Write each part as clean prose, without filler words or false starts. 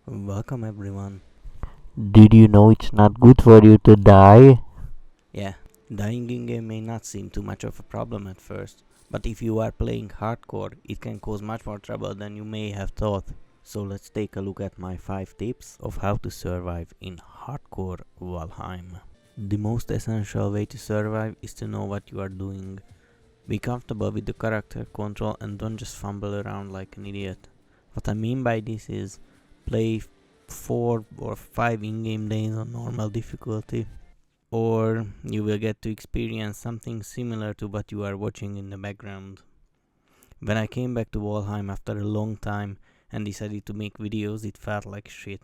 Welcome everyone. Did you know it's not good for you to die? Yeah, dying in game may not seem too much of a problem at first, but if you are playing hardcore, it can cause much more trouble than you may have thought. So let's take a look at my 5 tips of how to survive in Hardcore Valheim. The most essential way to survive is to know what you are doing. Be comfortable with the character control and don't just fumble around like an idiot. What I mean by this is play 4 or 5 in-game days on normal difficulty, or you will get to experience something similar to what you are watching in the background. When I came back to Valheim after a long time and decided to make videos, it felt like shit.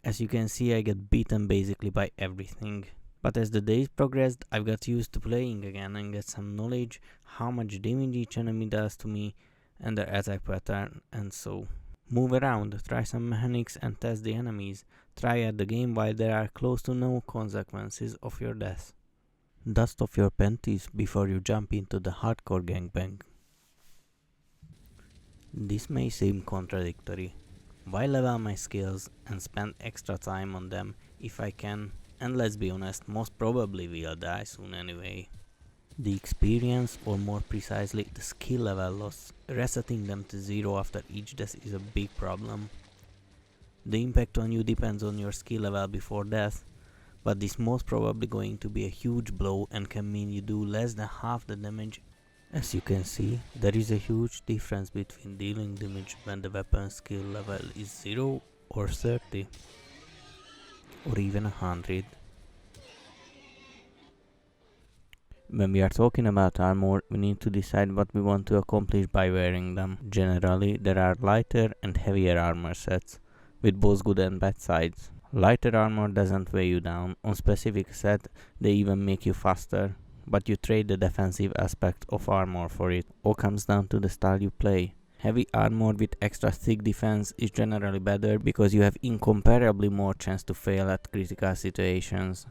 As you can see, I get beaten basically by everything. But as the days progressed, I've got used to playing again and get some knowledge how much damage each enemy does to me and their attack pattern, and so move around, try some mechanics and test the enemies. Try at the game while there are close to no consequences of your death. Dust off your panties before you jump into the hardcore gangbang. This may seem contradictory. Why level my skills and spend extra time on them if I can, and let's be honest, most probably will die soon anyway. The experience, or more precisely the skill level loss, resetting them to 0 after each death is a big problem. The impact on you depends on your skill level before death, but this most probably going to be a huge blow and can mean you do less than half the damage. As you can see, there is a huge difference between dealing damage when the weapon skill level is 0 or 30 or even 100. When we are talking about armor, we need to decide what we want to accomplish by wearing them. Generally, there are lighter and heavier armor sets, with both good and bad sides. Lighter armor doesn't weigh you down. On specific set, they even make you faster, but you trade the defensive aspect of armor for it. All comes down to the style you play. Heavy armor with extra thick defense is generally better because you have incomparably more chance to fail at critical situations.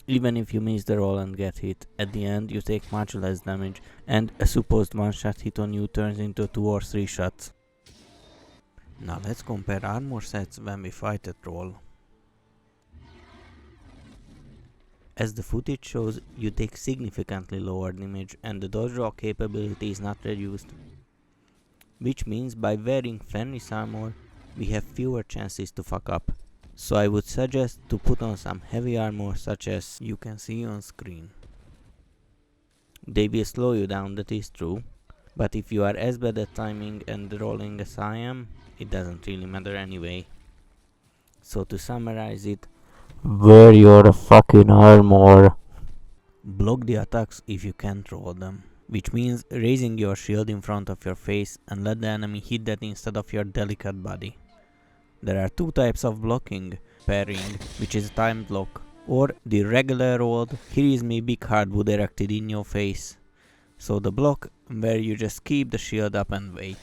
Even if you miss the roll and get hit, at the end you take much less damage, and a supposed one shot hit on you turns into 2 or 3 shots. Now let's compare armor sets when we fight at roll. As the footage shows, you take significantly lower damage and the dodge roll capability is not reduced. Which means by wearing Fenris armor, we have fewer chances to fuck up. So I would suggest to put on some heavy armor such as you can see on screen. They will slow you down, that is true, but if you are as bad at timing and rolling as I am, it doesn't really matter anyway. So to summarize it, Wear your fucking armor. block the attacks if you can't roll them, which means raising your shield in front of your face and let the enemy hit that instead of your delicate body. There are 2 types of blocking: parrying, which is a timed block, or the regular old here is me big hardwood erected in your face. So the block where you just keep the shield up and wait.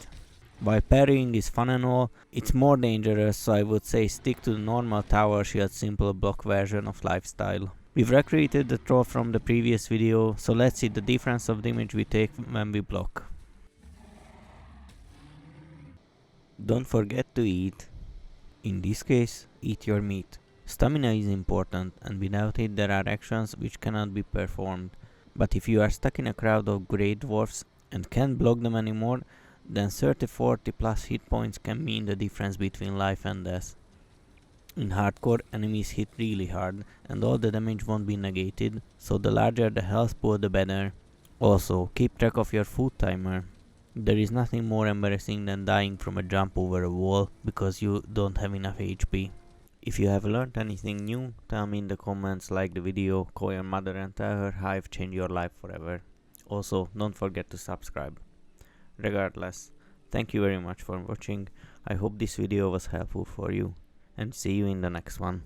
While parrying is fun and all, it's more dangerous, so I would say stick to the normal tower shield simple block version of lifestyle. We've recreated the troll from the previous video, so let's see the difference of damage we take when we block. Don't forget to eat. In this case, eat your meat. Stamina is important, and without it there are actions which cannot be performed. But if you are stuck in a crowd of grey dwarfs and can't block them anymore, then 30-40 plus hit points can mean the difference between life and death. In hardcore, enemies hit really hard, and all the damage won't be negated, so the larger the health pool the better. Also, keep track of your food timer. There is nothing more embarrassing than dying from a jump over a wall because you don't have enough HP. If you have learned anything new, tell me in the comments, like the video, call your mother and tell her how I've changed your life forever. Also, don't forget to subscribe. Regardless, thank you very much for watching. I hope this video was helpful for you, and see you in the next one.